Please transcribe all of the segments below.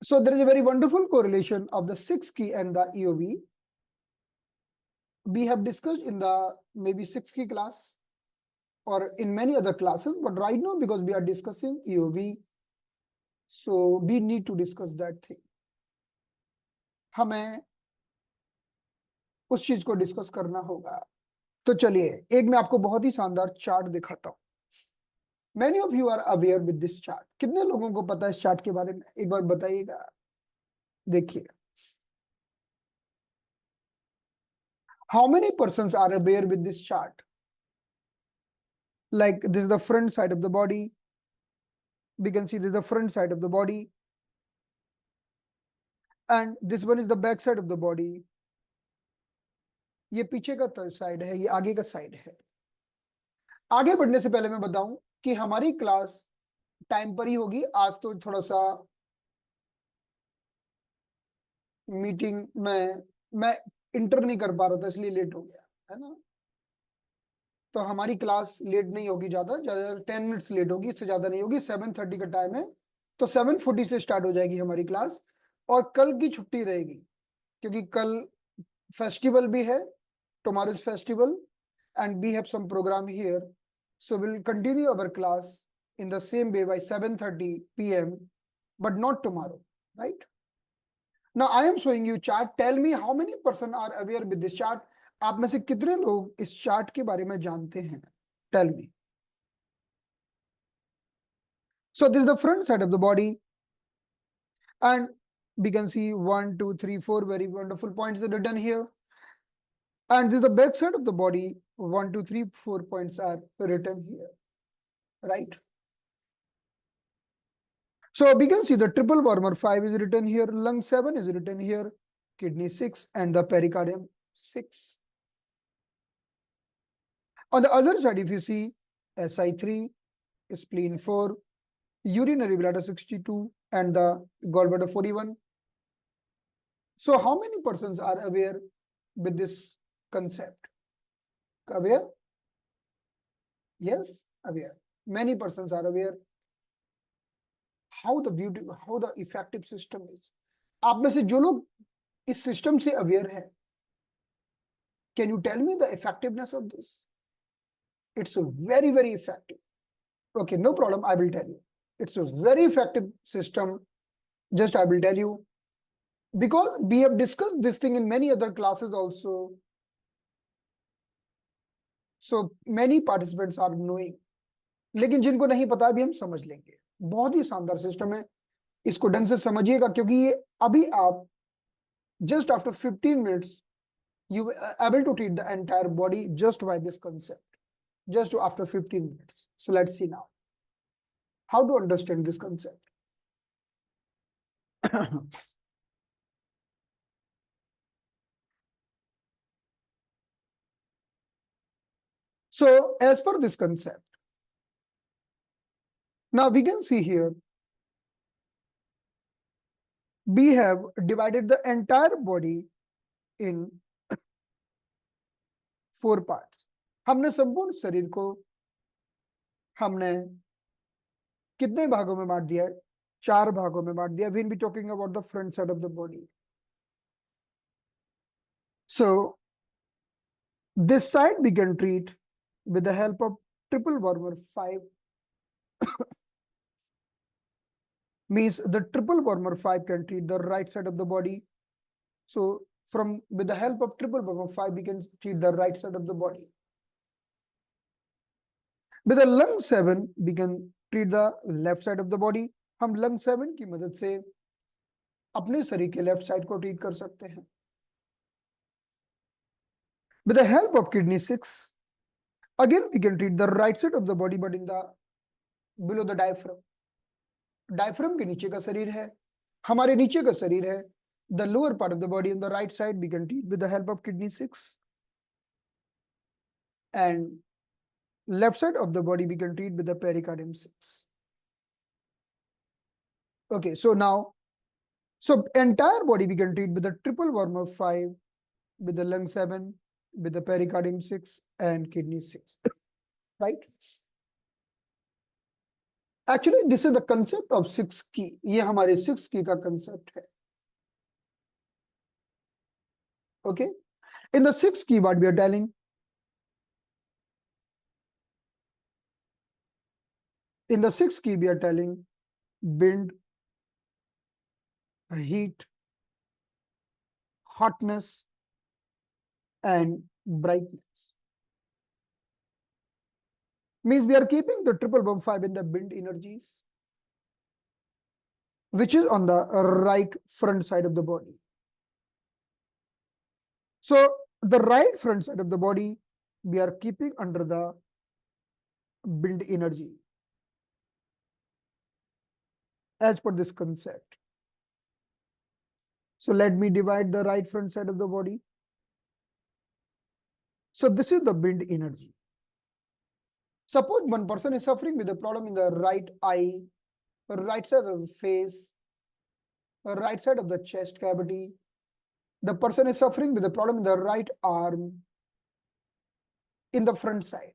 So there is a very wonderful correlation of the 6 key and the EOB. We have discussed in the maybe 6 key class or in many other classes, but right now because we are discussing EOB, so we need to discuss that thing. हमें उस चीज को discuss करना होगा। तो चलिए एक मैं आपको बहुत ही शानदार चार्ट दिखाता हूं। Many of you are aware with this chart. कितने लोगों को पता है इस चार्ट के बारे में, एक बार बताइएगा। देखिए, how many persons are aware with this chart? Like this is the front side of the body. We can see this is the front side of the body. And this one is the back side of the body. ये पीछे का side है, ये आगे का side है। आगे बढ़ने से पहले मैं बताऊं कि हमारी क्लास टाइम पर ही होगी। आज तो थोड़ा सा मीटिंग में मैं इंटर नहीं कर पा रहा था, इसलिए लेट हो गया है ना। तो हमारी क्लास लेट नहीं होगी, ज्यादा 10 मिनट्स लेट होगी, इससे ज्यादा नहीं होगी। 7:30 का टाइम है, तो 7:40 से स्टार्ट हो जाएगी हमारी क्लास। और कल की छुट्टी रहेगी क्योंकि कल फेस्टिवल भी है, tomorrow is festival and we have some program here, so we'll continue our class in the same way by 7:30 p.m. but not tomorrow, right? Now I am showing you chart. Tell me how many person are aware with this chart. आप में से कितने लोग इस chart के बारे में जानते हैं? Tell me. So this is the front side of the body, and we can see 1 2 3 4 very wonderful points are written here. And this is the back side of the body. 1 2 3 4 points are written here, right? So we can see the triple warmer 5 is written here, lung 7 is written here, kidney 6, and the pericardium 6. On the other side, if you see SI3, spleen 4, urinary bladder 62, and the gallbladder 41. So how many persons are aware with this concept? Aware? Yes, aware. Many persons are aware. How the effective system is. आप में से जो लोग इस system से aware है, can you tell me the effectiveness of this? It's a very, very effective. Okay, no problem, I will tell you. It's a very effective system. Just I will tell you, because we have discussed this thing in many other classes also. So many participants are knowing. लेकिन जिनको नहीं पता भी हम समझ लेंगे। बहुत ही शानदार सिस्टम है, इसको ढंग से समझिएगा क्योंकि ये अभी आप just after 15 minutes you are able to treat the entire body just by this concept, just after 15 minutes. So let's see now how to understand this concept. So as per this concept, now we can see here we have divided the entire body in 4 parts. हमने संपूर्ण शरीर को हमने कितने भागों में बांट दिया है? 4 भागों में बांट दिया। We'll be talking about the front side of the body. So this side we can treat with the help of triple warmer 5. Means the triple warmer 5 can treat the right side of the body. So with the help of triple warmer 5 we can treat the right side of the body. With the lung 7 we can treat the left side of the body. हम lung 7 की मदद से अपने शरीर के left side को treat कर सकते हैं. With the help of kidney 6, again we can treat the right side of the body but in the below the diaphragm. Diaphragm के नीचे का शरीर है, हमारे नीचे का शरीर है. The lower part of the body on the right side we can treat with the help of kidney 6, and left side of the body we can treat with the pericardium 6. Okay, so now, so entire body we can treat with the triple warmer 5, with the lung 7, with the pericardium 6 and kidney 6, right? Actually this is the concept of six की, ये हमारे six की का concept है. Okay, in the sixth key what we are telling, in the sixth key we are telling wind, heat, hotness and brightness. Means we are keeping the triple bomb 5 in the wind energies, which is on the right front side of the body. So the right front side of the body we are keeping under the wind energy as per this concept. So let me divide the right front side of the body. So this is the wind energy. Suppose one person is suffering with a problem in the right eye, right side of the face, right side of the chest cavity. The person is suffering with a problem in the right arm, in the front side.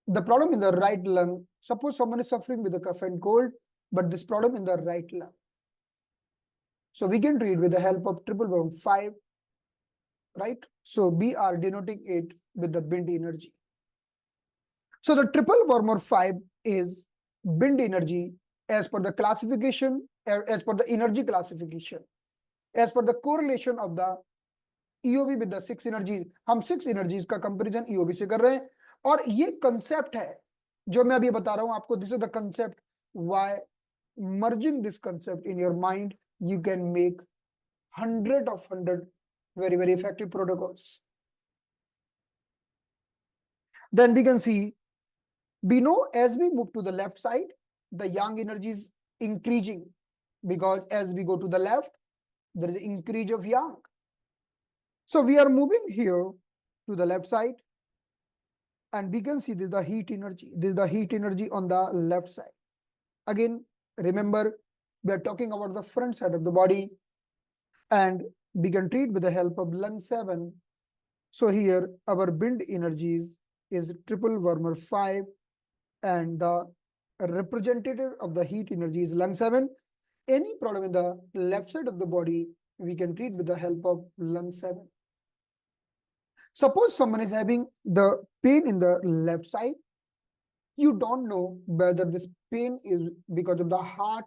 The problem in the right lung. Suppose someone is suffering with a cough and cold, but this problem in the right lung. So we can treat with the help of triple bomb 5, right? So we are denoting it with the wind energy. So the triple warmer 5 is wind energy as per the classification, as per the energy classification, as per the correlation of the EOB with the 6 energies. हम 6 energies का comparison EOB से कर रहे हैं और ये concept है जो मैं अभी बता रहा हूं आपको. This is the concept. Why merging this concept in your mind, you can make 100 very, very effective protocols. Then we can see, we know as we move to the left side, the yang energy is increasing because as we go to the left, there is an increase of yang. So we are moving here to the left side and we can see this is the heat energy. This is the heat energy on the left side. Again, remember, we are talking about the front side of the body and we can treat with the help of lung 7. So here our wind energies is triple warmer 5 and the representative of the heat energy is lung 7. Any problem in the left side of the body, we can treat with the help of lung 7. Suppose someone is having the pain in the left side. You don't know whether this pain is because of the heart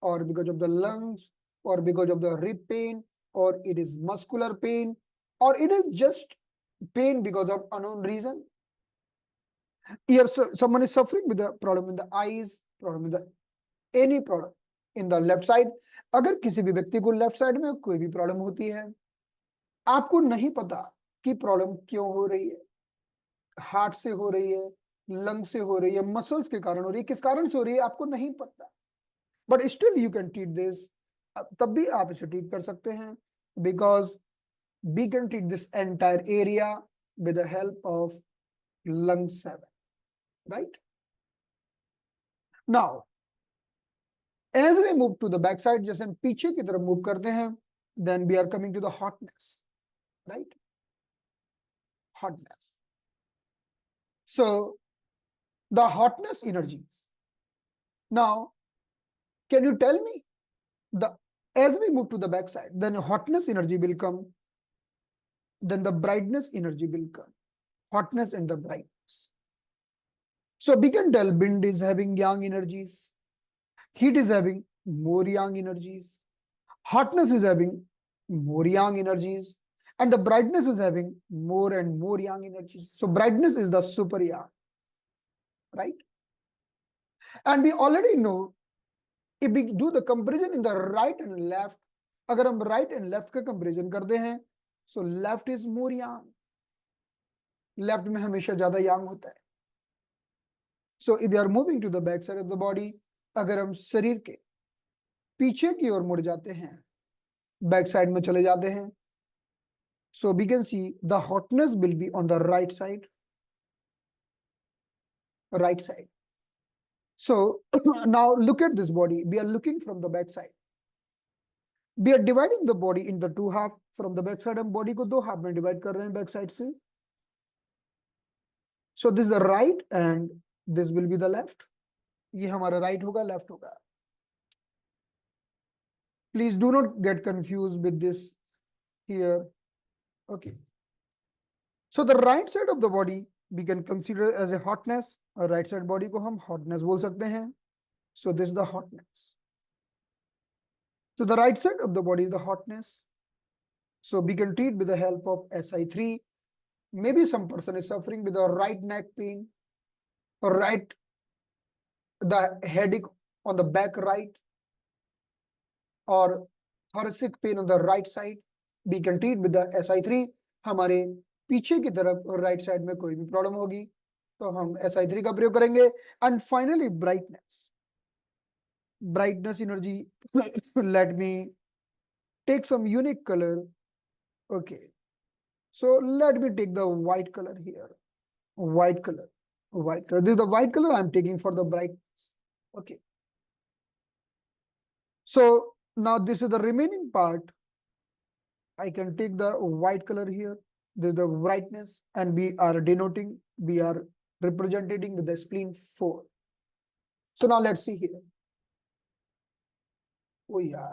or because of the lungs or because of the rib pain or it is muscular pain or it is just pain because of unknown reason. Here someone is suffering with a problem in the eyes, problem in the any problem in the left side. अगर किसी भी व्यक्ति को left side में कोई भी problem होती है, आपको नहीं पता कि प्रॉब्लम क्यों हो रही है, हार्ट से हो रही है, लंग से हो रही है, मसल्स के कारण हो रही है, किस कारण से हो रही है आपको नहीं पता, but still you can treat this. तब भी आप इसे ट्रीट कर सकते हैं because we can treat this entire area with the help of lung 7, right. Now as we move to the back side, जैसे हम पीछे की तरफ मूव करते हैं, then we are coming to the hotness, right. Hotness. So the hotness energies. Now, can you tell me the as we move to the back side, then hotness energy will come, then the brightness energy will come. Hotness and the brightness. So we can tell wind is having yang energies, heat is having more yang energies, hotness is having more yang energies, and the brightness is having more and more yang energies. So brightness is the super yang, right? And we already know if we do the comparison in the right and left, अगर हम right and left का comparison करते हैं, so left is more yang. Left में हमेशा ज़्यादा yang होता है. So if we are moving to the back side of the body, अगर हम शरीर के पीछे की ओर मुड़ जाते हैं, back side में चले जाते हैं, so we can see the hotness will be on the right side. Right side. So now look at this body. We are looking from the back side. We are dividing the body in the two half. From the back side, हम body को दो half में divide कर रहे हैं back side से. So this is the right and this will be the left. ये हमारा राइट होगा, लेफ्ट होगा। Please do not get confuse with this here. Okay, so the right side of the body we can consider as a hotness, और right side body को हम hotness बोल सकते हैं। So this the hotness, so the right side of the body is the hotness. So we can treat with the help of SI3. Maybe some person is suffering with a right neck pain, or right the headache on the back right, or thoracic pain on the right side. We can treat with the SI3. हमारे पीछे की तरफ right side में कोई भी problem होगी तो हम SI3 का प्रयोग करेंगे। And finally brightness energy. Let me take some unique color. Okay, so let me take the white color here. White color, white color. This is the white color I'm taking for the brightness. Okay. So now this is the remaining part. I can take the white color here. This is the brightness, and we are denoting, we are representing with the spleen 4. So now let's see here. Oh yeah.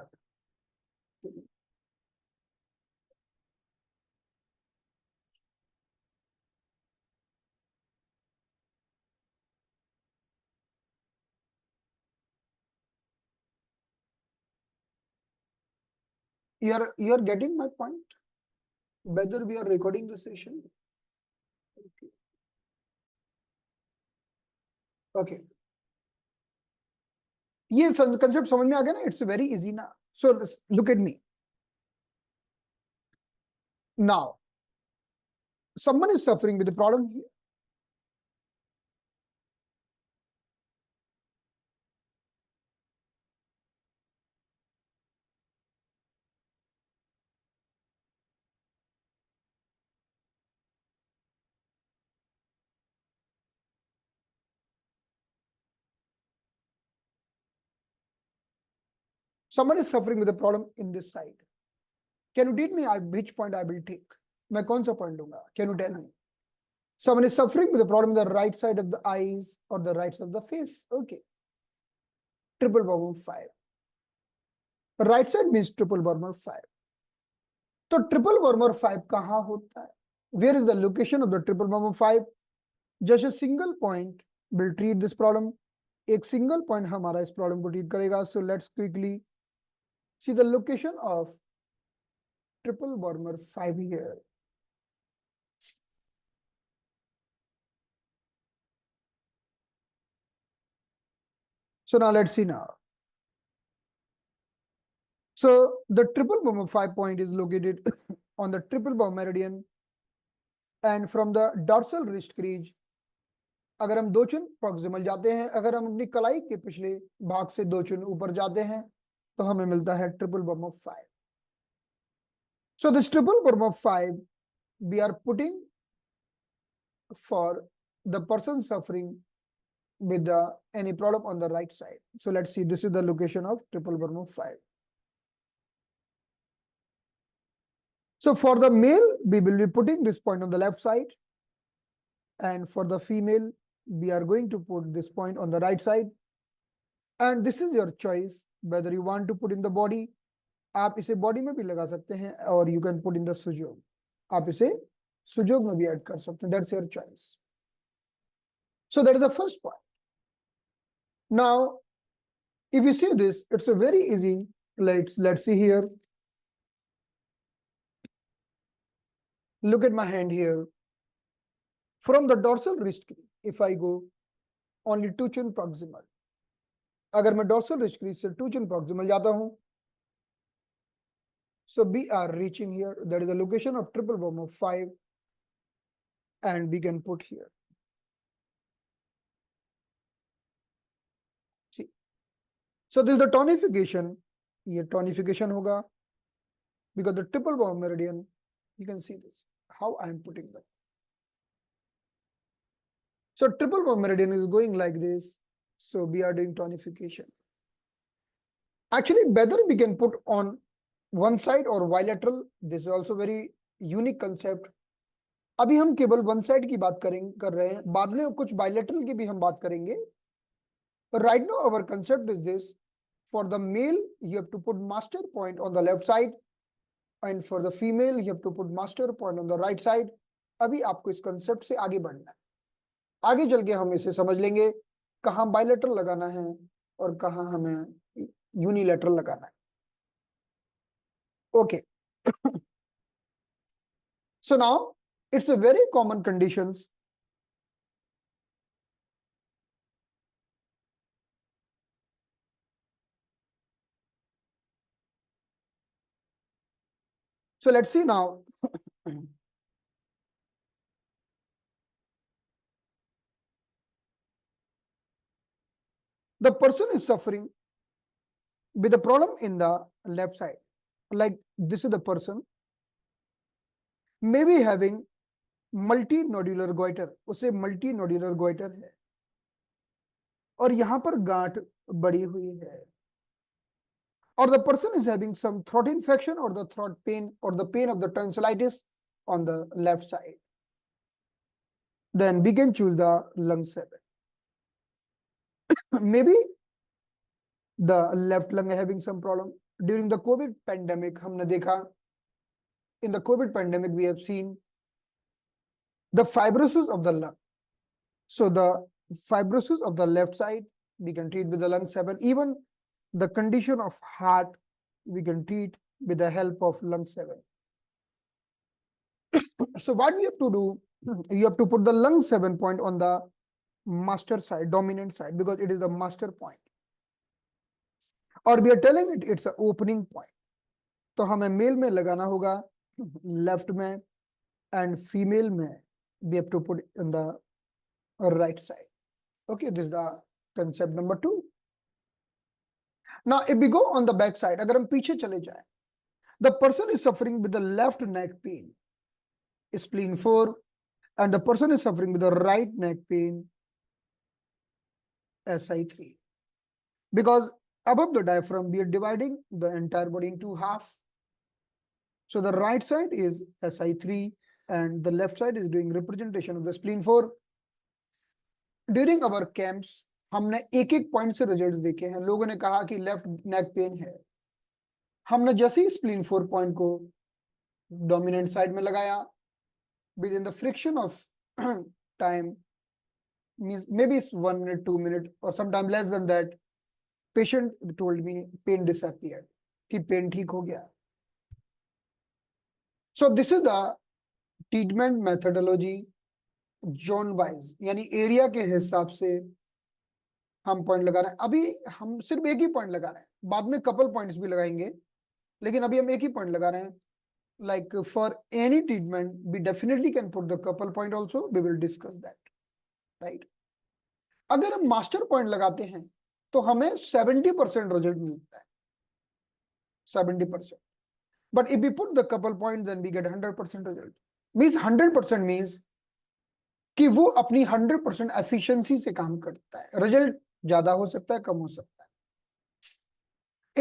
You're getting my point? Whether we are recording the session. Okay. Okay. ये concept समझ में आ गया ना? It's very easy now. So look at me. Now, someone is suffering with a problem here. Someone is suffering with a problem in this side. Can you tell me which point I will take? मैं कौन सा point लूंगा? Can you tell me? Someone is suffering with a problem in the right side of the eyes or the right side of the face. Okay. Triple Burma 5. Right side means triple Burma 5. तो triple वर्मर 5 कहाँ होता है? Where is the location of the triple Burma 5? Just a single point will treat this problem. एक single point हमारा इस problem को treat करेगा. So let's quickly see the location of triple Burma 5 here. So now let's see now. So the triple Burma 5 point is located on the triple Burma meridian, and from the dorsal wrist crease, अगर हम 2 चुन proximal जाते हैं, अगर हम अपनी कलाई के पिछले भाग से 2 चुन ऊपर जाते हैं तो हमें मिलता है triple Burma 5. So this triple Burma 5 we are putting for the person suffering with any problem on the right side. So let's see, this is the location of triple Burma 5. So for the male, we will be putting this point on the left side, and for the female, we are going to put this point on the right side. And this is your choice whether you want to put in the body. आप इसे body में भी लगा सकते हैं, or you can put in the sujog. आप इसे sujog में भी add कर सकते हैं. That's your choice. So that is the first point. Now, if you see this, it's a very easy. Let's see here. Look at my hand here. From the dorsal wrist, if I go only 2 chin proximal, अगर मैं dorsal wrist crease से 2 chin proximal जाता हूं, so we are reaching here. That is the location of triple Burma 5, and we can put here. See, so this is the tonification. ये tonification होगा because the triple Burma meridian. You can see this how I am putting them. So triple Burma meridian is going like this. So we are doing tonification. Actually, whether we can put on one side or bilateral, this is also very unique concept. अभी हम केवल one side की बात कर रहे हैं, बाद में कुछ बायलैटरल की भी हम बात करेंगे, Right now, our concept is this. For the male, you have to put master point on the left side, and for the female, you have to put master point on the right side. अभी आपको इस concept से आगे बढ़ना है. आगे चल के हम इसे समझ लेंगे कहाँ बायलेटरल लगाना है और कहाँ हमें यूनिलेटरल लगाना है. Okay. So now it's a very common conditions. So let's see now. The person is suffering with a problem in the left side. Like this is the person maybe having multinodular goiter. उसे multinodular goiter है और यहाँ पर गांठ बड़ी हुई है. Or the person is having some throat infection or the throat pain or the pain of the tonsillitis on the left side. Then we can choose the lung 7. Maybe the left lung having some problem. During the COVID pandemic, हमने देखा, in the COVID pandemic, we have seen the fibrosis of the lung. So the fibrosis of the left side, we can treat with the lung 7. Even the condition of heart, we can treat with the help of lung 7. So what we have to do, you have to put the lung 7 point on the master side, dominant side, because it is the master point. Or we are telling it it's an opening point. तो हमें mail में लगाना होगा left में and female में we have to put in the right side. Okay, this is the concept number 2. Now if we go on the back side, अगर हम पीछे चले जाए, the person is suffering with the left neck pain, spleen 4, and the person is suffering with the right neck pain, SI3. Because above the diaphragm, we are dividing the entire body into half. So the right side is SI3 and the left side is doing representation of the spleen 4. During our camps, हमने एक एक point से results देखे हैं. लोगों ने कहा कि लेफ्ट नेक पेन है. हमने जैसे ही स्प्लीन 4 पॉइंट को डोमिनेंट साइड में लगाया, with in the friction of time, maybe it's 1 minute, 2 minutes, or sometime less than that, patient told me pain disappeared, कि पेन ठीक हो गया. So this is the treatment methodology zone wise, यानी area के हिसाब से हम पॉइंट लगा रहे हैं. अभी हम सिर्फ एक ही पॉइंट लगा रहे हैं, बाद में कपल पॉइंट्स भी लगाएंगे, लेकिन अभी हम एक ही पॉइंट लगा रहे हैं. Like for any treatment we definitely can put the couple point also, we will discuss that, right. अगर हम मास्टर पॉइंट लगाते हैं तो हमें 70% रिजल्ट मिलता है, 70%. But if we put the couple point then we get 100% result. Means 100% means कि वो अपनी 100% एफिशिएंसी से काम करता है. रिजल्ट ज्यादा हो सकता है, कम हो सकता है.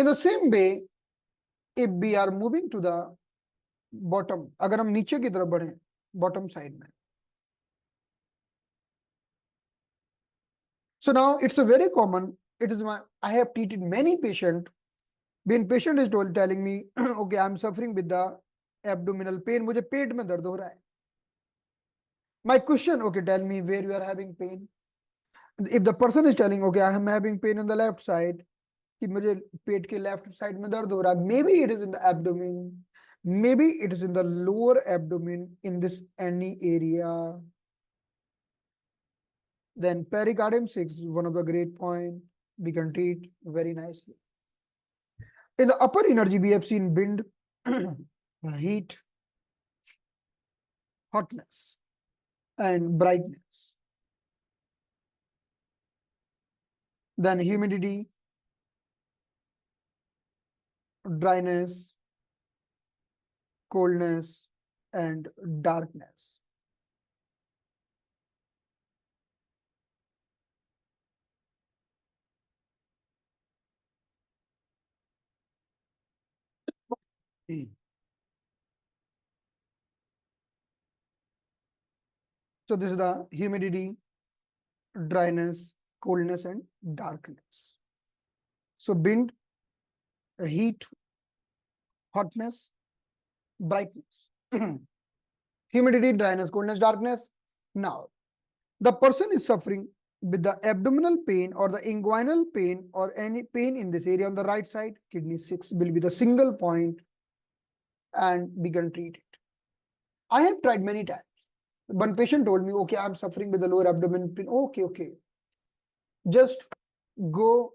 In the same way if we are moving to the bottom, अगर हम नीचे की तरफ बढ़े बॉटम साइड में, so now it's a very common, it is my, I have treated many patient, when patient is telling me okay I'm suffering with the abdominal pain, मुझे पेट में दर्द हो रहा है. My question, okay tell me where you are having pain. If the person is telling okay I am having pain on the left side, कि मुझे पेट के left side में दर्द हो रहा है, maybe it is in the abdomen, maybe it is in the lower abdomen, in this any area, then pericardium 6 is one of the great point, we can treat very nicely. In the upper energy we have seen wind, heat, hotness and brightness, then humidity, dryness, coldness and darkness. So this is the humidity, dryness, coldness and darkness. So wind, heat, hotness, brightness, humidity, dryness, coldness, darkness. Now, the person is suffering with the abdominal pain or the inguinal pain or any pain in this area on the right side. Kidney 6 will be the single point and we can treat it. I have tried many times. One patient told me, okay, I'm suffering with the lower abdomen pain. Okay. Just go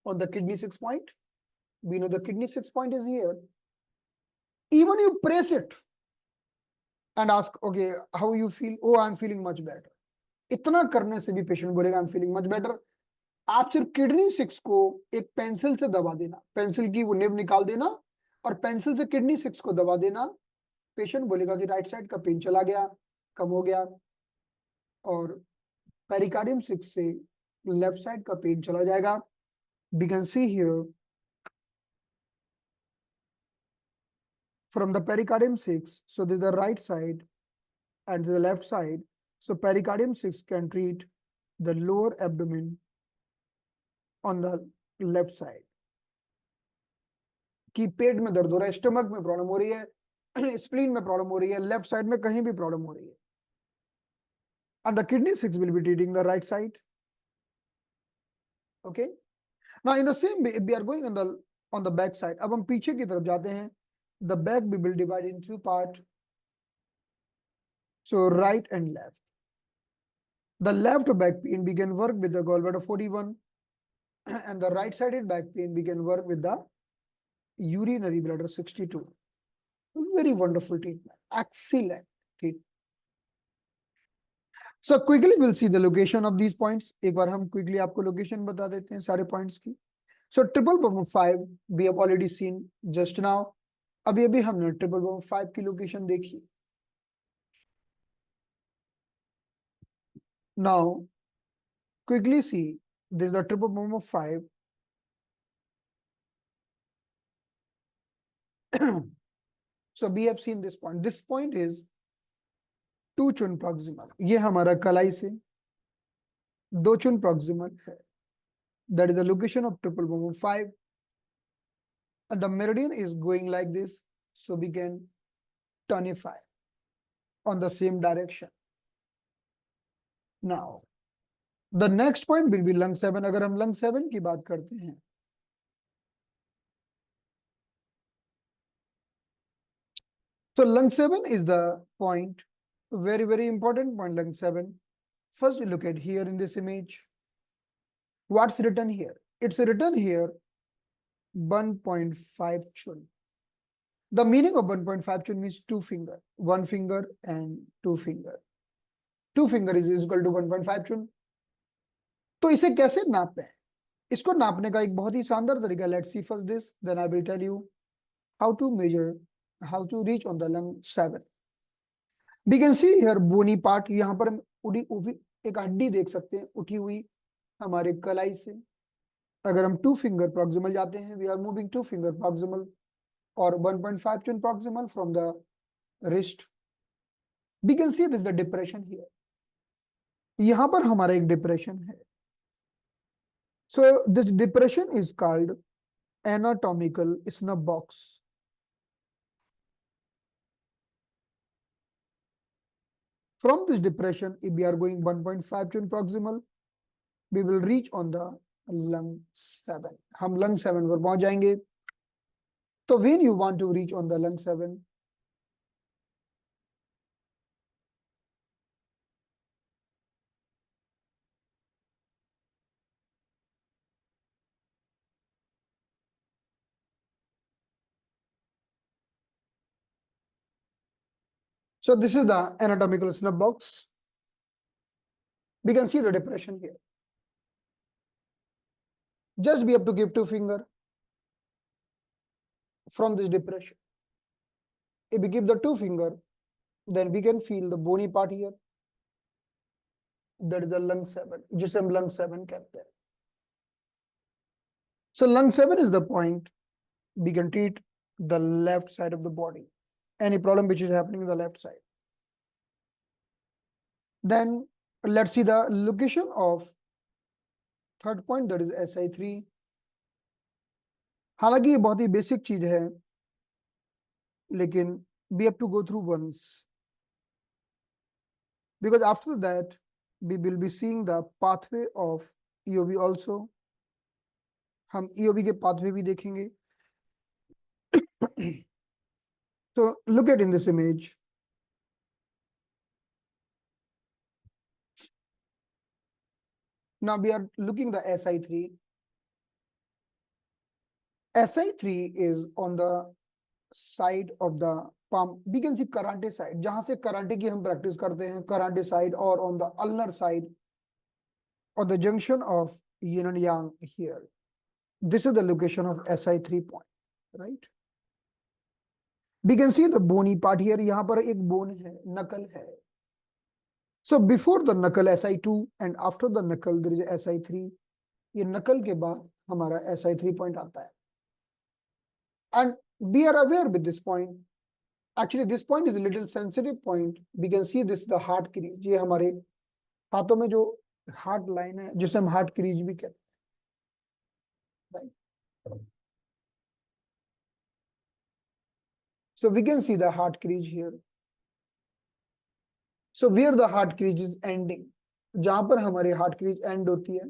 on the kidney 6 point. We know the kidney 6 point is here. Even you press it and ask, okay, how you feel? Oh, I'm feeling much better. इतना करने से भी patient बोलेगा I'm feeling much better. आप सिर्फ kidney 6 को एक pencil से दबा देना, पेंसिल की वो निब निकाल देना और पेंसिल से किडनी 6 को दबा देना, पेशेंट बोलेगा कि राइट साइड का पेन चला गया, कम हो गया, और पेरिकार्डियम 6 से लेफ्ट साइड का पेन चला जाएगा. We can see here from the pericardium 6, so this is the right side and the left side. So pericardium 6 can treat the lower abdomen on the left side. कि पेट में दर्द हो रहा है, stomach में प्रॉब्लम हो रही है, स्प्लीन में प्रॉब्लम हो रही है, लेफ्ट साइड में कहीं भी प्रॉब्लम हो रही है. And the kidney 6 will be treating the right side. Okay. Now in the same way, if we are going on the back side, अब हम पीछे की तरफ जाते हैं. The back we will divide in two parts. So right and left. The left back pain we can work with the gallbladder 41, and the right sided back pain we can work with the urinary bladder 62. Very wonderful treatment. Excellent treatment. So quickly we'll see the location of these points. एक बार हम quickly आपको location बता देते हैं सारे points की. So triple bomb 5 we have already seen just now. अभी हमने ट्रिपल बम 5 की लोकेशन देखी. Now quickly see this is the triple bomb of 5. So we have seen this point. This point is 2 chun proximal. ये हमारा कलाई से 2 chun proximal है. That is the location of triple bomb of 5. And the meridian is going like this, so we can tonify on the same direction. Now, the next point will be lung 7. अगर हम lung 7 की बात करते हैं, so lung 7 is the point, very important point, lung 7. First, you look at here in this image. What's written here? It's written here 1.5 chun. The meaning of 1.5 chun means 2 finger, 1 finger and 2 finger. 2 finger is equal to 1.5 chun. तो इसे कैसे नापें? इसको नापने का एक बहुत ही शानदार तरीका. Let's see first this, then I will tell you how to measure, how to reach on the lung 7. We can see here bony part. यहाँ पर हम उड़ी एक हड्डी देख सकते हैं उठी हुई हमारे कलाई से. अगर हम 2 finger proximal जाते हैं, we are moving 2 finger proximal or 1.5 chun proximal from the wrist. We can see this is the depression here. यहाँ पर हमारा एक depression है. So this depression is called anatomical snub box. From this depression, if we are going 1.5 chun proximal, we will reach on the lung 7. हम lung 7 पर पहुंच जाएंगे. So when you want to reach on the lung 7, so this is the anatomical snub box. We can see the depression here. Just we have to give 2 finger from this depression. If we give the 2 finger, then we can feel the bony part here. That is the lung 7, जिसे हम lung 7 कहते हैं. So lung 7 is the point we can treat the left side of the body. Any problem which is happening in the left side. Then let's see the location of third point that is SI3। हालांकि ये बहुत ही basic चीज है, लेकिन we have to go through once, because after that we will be seeing the pathway of EOB also। हम EOB के pathway भी देखेंगे। So look at in this image, now we are looking the SI3. SI3 is on the side of the palm, we can see karate side, जहां से karate की हम practice करते हैं, कराटे side, और on the ulnar side or the junction of yin and yang here. This is the location of SI3 point, right? We can see the bony part here, यहाँ पर एक bone है, knuckle है। So before the knuckle SI2 and after the knuckle there is SI3। ये knuckle के बाद हमारा SI3 point आता है। And we are aware with this point, actually this point is a little sensitive point। We can see this the heart crease, ये हमारे हाथों में जो heart line है, जिसे हम heart crease भी कहते हैं, right? So we can see the heart crease here। So where the heart crease is ending, जहां पर हमारे heart crease end होती है,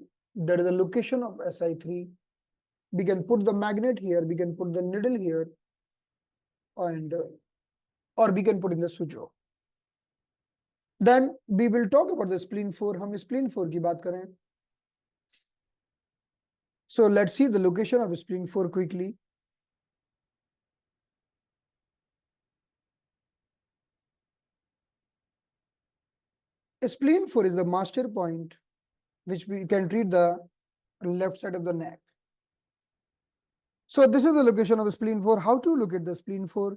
that is the location of SI3। We can put the magnet here, we can put the needle here, and or we can put in the suture। Then we will talk about the spleen 4। हम spleen 4 की बात करें। So let's see the location of spleen 4 quickly। Spleen 4 is the master point which we can treat the left side of the neck। So this is the location of spleen 4। How to look at the spleen 4?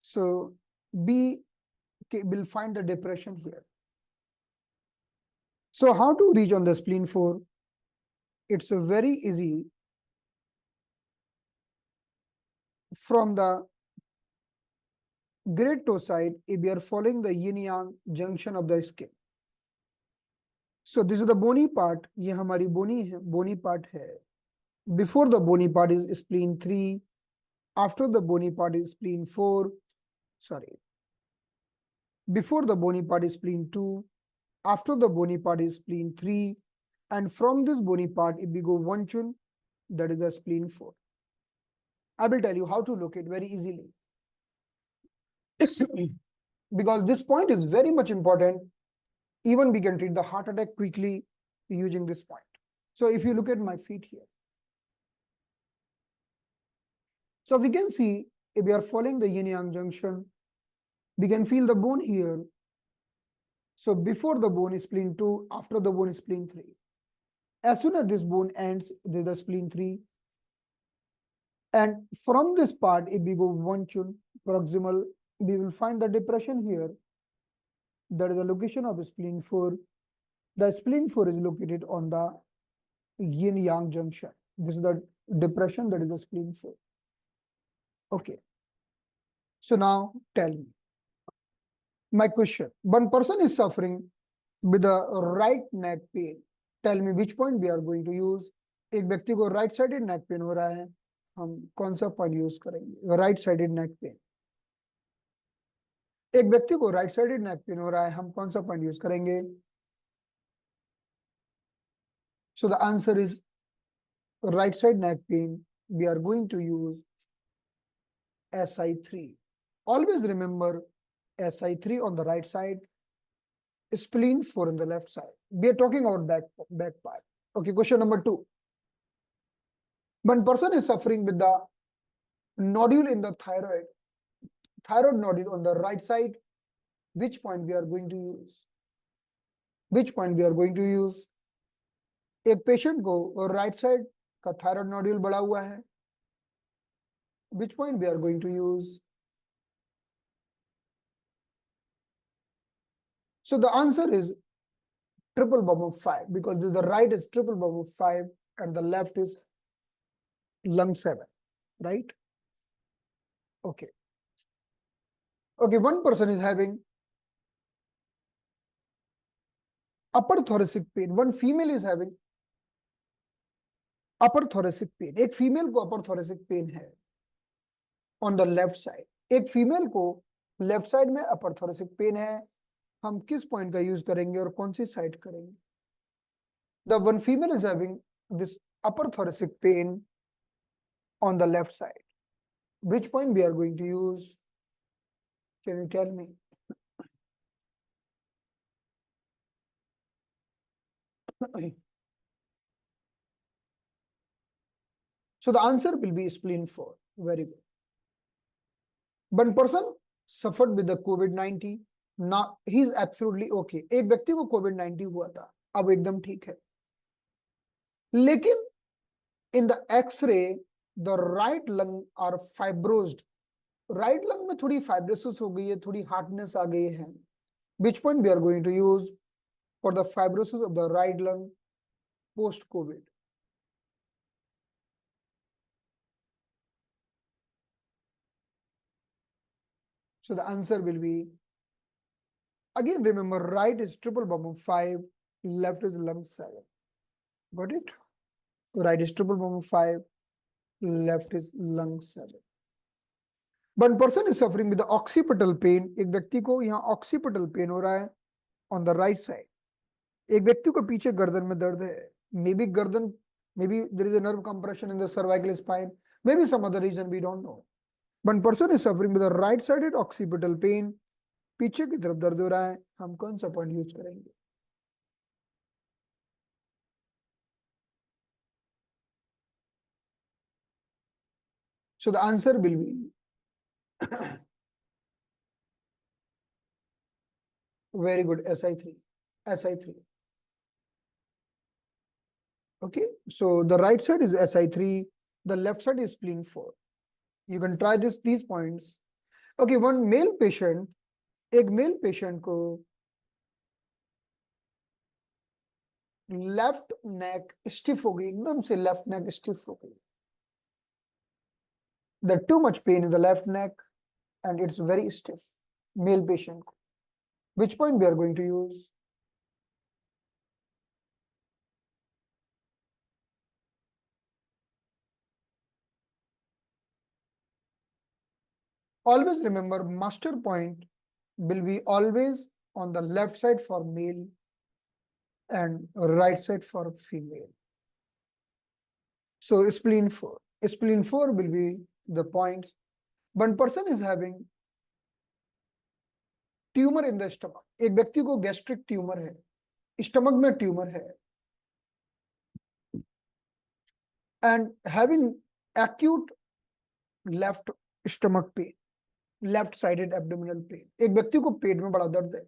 So we will find the depression here। So how to reach on the spleen 4? It's very easy। From the great toe side, if we are following the yin yang junction of the skin, so this is the bony part, ये हमारी bony part है। Before the bony part is spleen 3, after the bony part is spleen 4, sorry, before the bony part is spleen 2, after the bony part is spleen 3, and from this bony part if we go one chun, that is the spleen 4। I will tell you how to locate very easily because this point is very much important। Even we can treat the heart attack quickly using this point। So if you look at my feet here, so we can see if we are following the yin yang junction, we can feel the bone here। So before the bone is spleen 2, after the bone is spleen 3। As soon as this bone ends, there is the spleen 3। And from this part, if we go one chun proximal, we will find the depression here। That is the location of spleen 4। The spleen 4 is located on the yin yang junction। This is the depression, that is the spleen 4। Okay. So now tell me, my question, one person is suffering with a right neck pain। Tell me which point we are going to use। एक व्यक्ति को right sided neck pain हो रहा है, हम कौन सा point use करेंगे? Right sided neck pain. एक व्यक्ति को राइट साइडेड नेक पेन हो रहा है, हम कौन सा पॉइंट यूज करेंगे? So the answer is right side neck pain, we are going to use SI3। Always remember SI3 on the right side, spleen 4 on the left side। We are talking about back part। Okay, question number 2। One person is suffering with the nodule in the thyroid nodule on the right side। Which point we are going to use? Which point we are going to use? एक patient को right side का thyroid nodule बढ़ा हुआ है। Which point we are going to use? So the answer is triple bomb of 5, because the right is triple bomb of 5 and the left is lung 7, right? Okay. Okay, one person is having upper thoracic pain. One female is having upper thoracic pain. एक female को upper thoracic pain है on the left side. एक female को left side में upper thoracic pain है. हम किस point का यूज करेंगे और कौन सी साइड करेंगे? The one female is having this upper thoracic pain on the left side. Which point we are going to use? Can you tell me? So the answer will be spleen 4. Very good. One person suffered with the COVID-19. Now he is absolutely okay. एक व्यक्ति को COVID-19 हुआ था, अब एकदम ठीक है. लेकिन in the X-ray, the right lung are fibrosed. Right lung में थोड़ी fibrosis हो गई है, थोड़ी hardness आ गई है. Which point we are going to use for the fibrosis of the right lung post-COVID? So the answer will be, again remember, right is triple bomb of 5, left is lung 7. Got it? Right is triple bomb of 5, left is lung 7. One person is suffering with the occipital pain. एक व्यक्ति को यहाँ occipital pain हो रहा है on the right side. एक व्यक्ति को पीछे गर्दन में दर्द है. Maybe गर्दन, maybe there is a nerve compression in the cervical spine. Maybe some other reason, we don't know. One person is suffering with the right-sided occipital pain. पीछे की तरफ दर्द हो रहा है. हम कौन सा पॉइंट यूज करेंगे? So the answer will be very good, SI3. SI3. Okay, so the right side is SI3, the left side is spleen 4. You can try these points. Okay, one male patient, एक male patient को left neck stiff हो गई, एकदम से left neck stiff हो गई. There's too much pain in the left neck and it's very stiff. Male patient. Which point we are going to use? Always remember, master point will be always on the left side for male and right side for female. So spleen 4. Spleen 4 will be the points. One person is having tumor in the stomach. एक व्यक्ति को gastric tumor है, stomach में tumor है, and having acute left stomach pain, left sided abdominal pain. एक व्यक्ति को पेट में बड़ा दर्द है.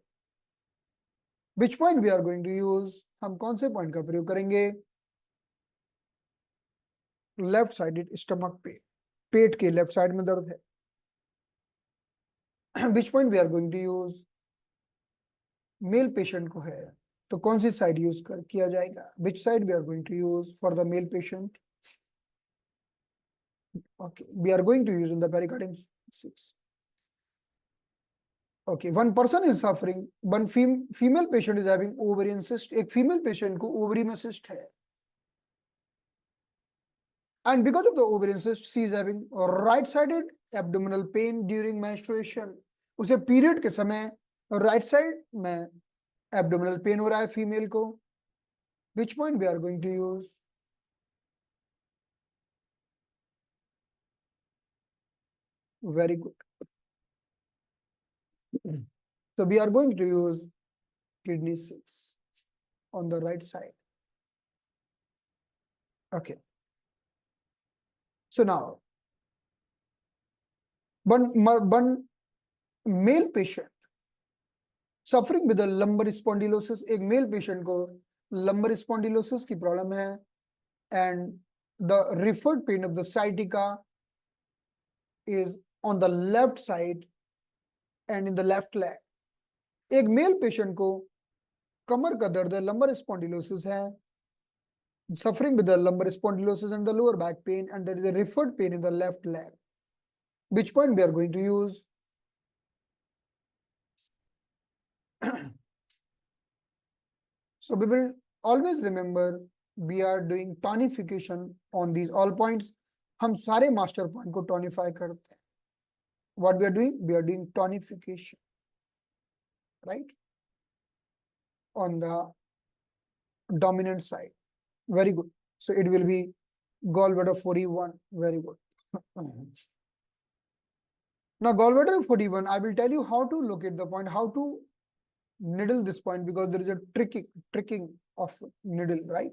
Which point we are going to use? हम कौन से पॉइंट का प्रयोग करेंगे? लेफ्ट साइडेड स्टमक पेन, पेट के लेफ्ट साइड में दर्द है. Which point we are going to use? Male patient को है तो कौन सी साइड यूज किया जाएगा? Which side we are going to use for the male patient? Okay, we are going to use in the pericardium 6. Okay, one person is suffering, one female patient is having ovarian cyst. एक female patient को ovary में cyst है. And because of the ovarian cyst, she is having right-sided abdominal pain during menstruation. उसे period के समय right side में abdominal pain हो रहा है female को. Which point we are going to use? Very good. So we are going to use kidney 6 on the right side. Okay. So now, one male patient suffering with a lumbar spondylosis. एक male patient को lumbar spondylosis की problem है, and the referred pain of the sciatica is on the left side and in the left leg. एक male patient को कमर का दर्द है, lumbar spondylosis है, suffering with the lumbar spondylosis and the lower back pain, and there is a referred pain in the left leg. Which point we are going to use? So we will always remember we are doing tonification on these all points. हम सारे master point को tonify करते हैं. What we are doing? We are doing tonification, right? On the dominant side. Very good. So it will be gallbladder 41. Very good. Now gallbladder 41, I will tell you how to locate the point, how to needle this point, because there is a tricking of needle, right?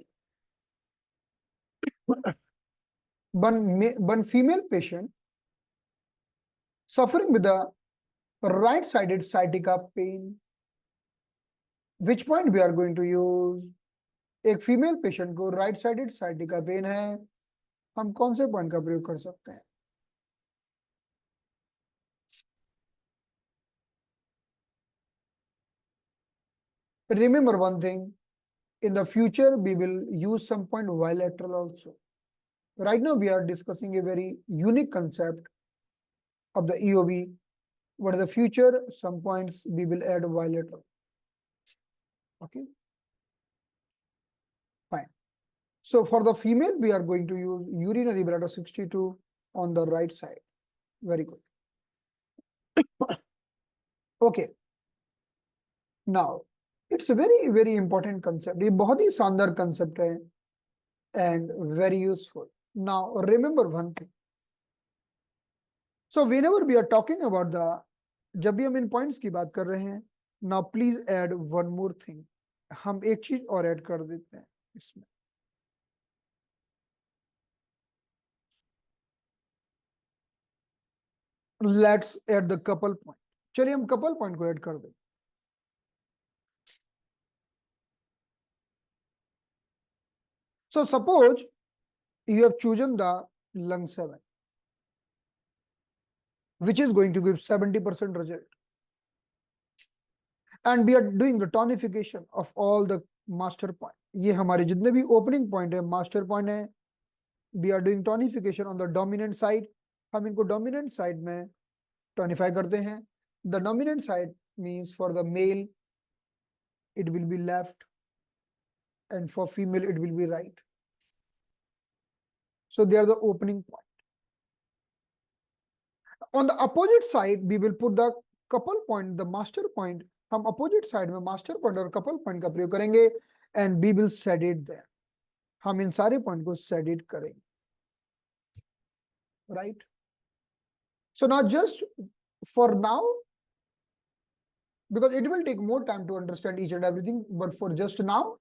One female patient suffering with a right-sided sciatica pain. Which point we are going to use? एक female patient को right sided sciatica pain है, हम कौन से point का प्रयोग कर सकते हैं? Remember one thing, in the future we will use some point bilateral also. Right now we are discussing a very unique concept of the EOB, but in the future some points we will add bilateral. Okay, fine. So for the female we are going to use urinary bladder 62 on the right side. Very good. Okay, now it's a very important concept. ये बहुत ही शानदार concept है and very useful. Now remember one thing. So whenever we are talking about the, जब भी हम इन points की बात कर रहे हैं, now please add one more thing. हम एक चीज और ऐड कर देते हैं इसमें. Let's add the couple point. चलिए हम couple point को ऐड कर दें. So suppose you have chosen the lung 7, which is going to give 70% result. And we are doing the tonification of all the master point. ये हमारे जितने भी opening point है, master point है, we are doing tonification on the dominant side. हम इनको dominant side में tonify करते हैं. The dominant side means for the male, it will be left, and for female, it will be right. So they are the opening point. On the opposite side, we will put the couple point, the master point. हम opposite side में master point और couple point का प्रयोग करेंगे, and we will set it there. हम इन सारे point को set it करेंगे, right? So now just for now, because it will take more time to understand each and everything, but for just now,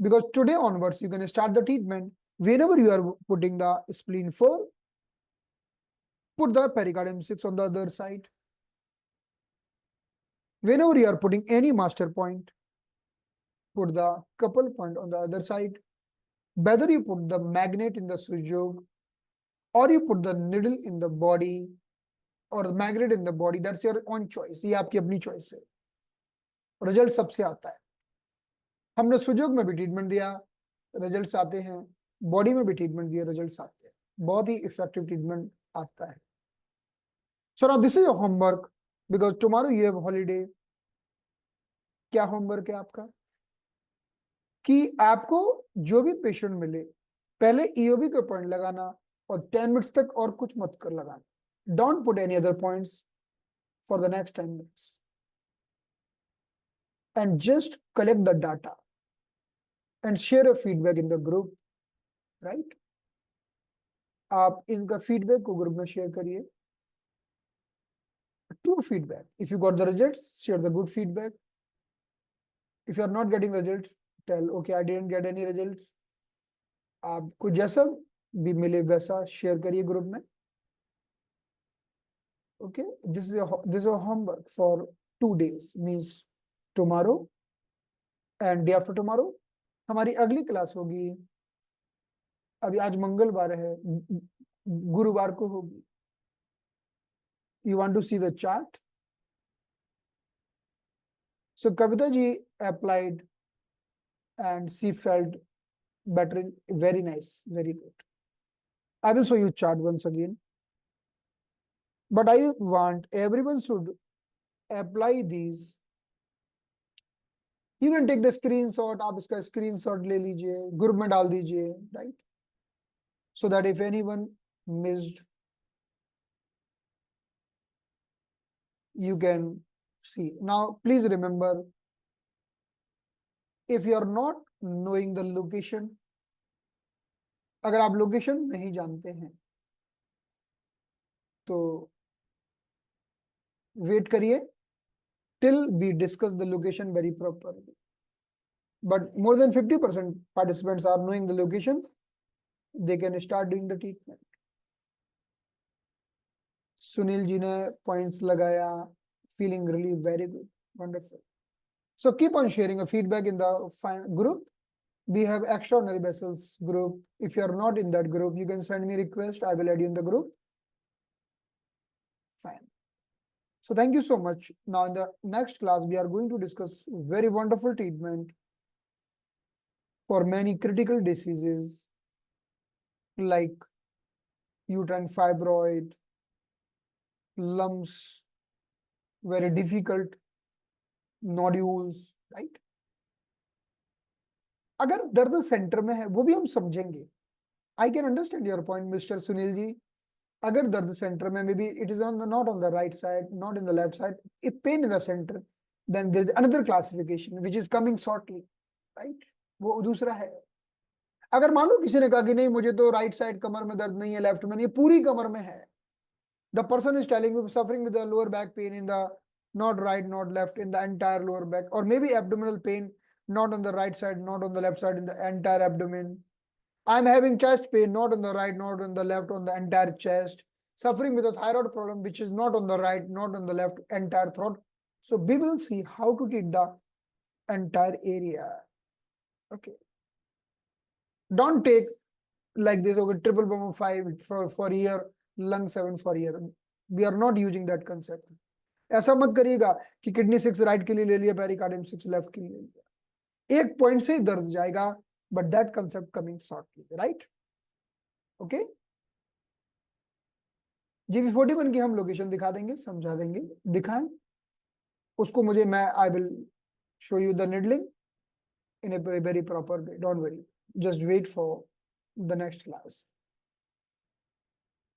because today onwards you can start the treatment. Whenever you are putting the spleen 4, put the pericardium 6 on the other side. Whenever you are putting any master point, put the couple point on the other side. Whether you put the magnet in the sujog, or you put the needle in the body, or the magnet in the body, that's your own choice. ये आपकी अपनी choice है. Result सबसे आता है. हमने सुजोग में भी ट्रीटमेंट दिया, रिजल्ट्स आते हैं. बॉडी में भी ट्रीटमेंट दिया, रिजल्ट्स आते हैं. बहुत ही इफेक्टिव ट्रीटमेंट आता है. So now this is your homework, because tomorrow you have holiday. क्या होमवर्क है आपका? कि आपको जो भी पेशेंट मिले, पहले ईओबी का पॉइंट लगाना और 10 मिनट्स तक और कुछ मत कर लगाना. Don't put any other points for the next 10 minutes. And just collect the data and share a feedback in the group, right? आप इनका feedback को group में share करिए. True feedback. If you got the results, share the good feedback. If you are not getting results, tell, okay, I didn't get any results. आपको जैसा भी मिले वैसा share करिए group में. Okay, this is a homework for 2 days, means tomorrow and day after tomorrow. हमारी अगली class होगी, अभी आज मंगलवार है, गुरुवार को होगी. You want to see the chart? So Kavita ji applied and she felt better. Very nice, very good. I will show you chart once again. But I want everyone should apply these you can take the screenshot, आप इसका screenshot ले लीजिए, group में डाल दीजिए, right, so that if anyone missed you can see. Now please remember, if you are not knowing the location, अगर आप location नहीं जानते हैं तो वेट करिए till we discuss the location very properly. But more than 50% participants are knowing the location, they can start doing the treatment. Sunil ji ने points लगाया, feeling really very good, wonderful. So keep on sharing a feedback in the group. We have extraordinary vessels group. If you are not in that group, you can send me request. I will add you in the group. Fine. So thank you so much. Now in the next class, we are going to discuss very wonderful treatment for many critical diseases like uterine fibroid, lumps, very difficult nodules, right? अगर दर्द centre में है वो भी हम समझेंगे. I can understand your point mister Sunil ji. अगर दर्द सेंटर में, maybe it is on the not on the right side, not in the left side, if pain in the centre, then there is another classification which is coming shortly, right, वो दूसरा है. अगर मान लो किसी ने कहा कि नहीं मुझे तो राइट साइड कमर में दर्द नहीं है, लेफ्ट में नहीं है, पूरी कमर में है, the person is telling you suffering with the lower back pain in the not right, not left, in the entire lower back, or maybe abdominal pain, not on the right side, not on the left side, in the entire abdomen. I'm having chest pain, not on the right, not on the left, on the entire chest. Suffering with a thyroid problem, which is not on the right, not on the left, entire throat. So we will see how to treat the entire area. Okay. Don't take like this, okay, triple bomb of 5 for year, lung 7 for year. We are not using that concept. ऐसा मत करिएगा कि kidney 6 right के लिए ले लिया, pericardium 6 left के लिए ले लिया. एक पॉइंट से ही दर्द जाएगा, but that concept coming shortly, right. Okay. GV41 की हम लोकेशन दिखा देंगे, समझा देंगे. दिखाएं उसको मुझे, मैं I will show you the needling in a very proper way. Don't worry. Just wait for the next class.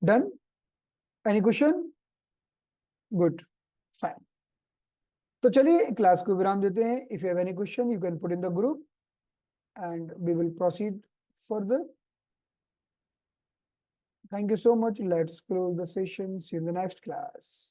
Done? Any question? Good. Fine. तो चलिए क्लास को विराम देते हैं. If you have any question, you can put in the group and we will proceed further. Thank you so much. Let's close the session. See you in the next class.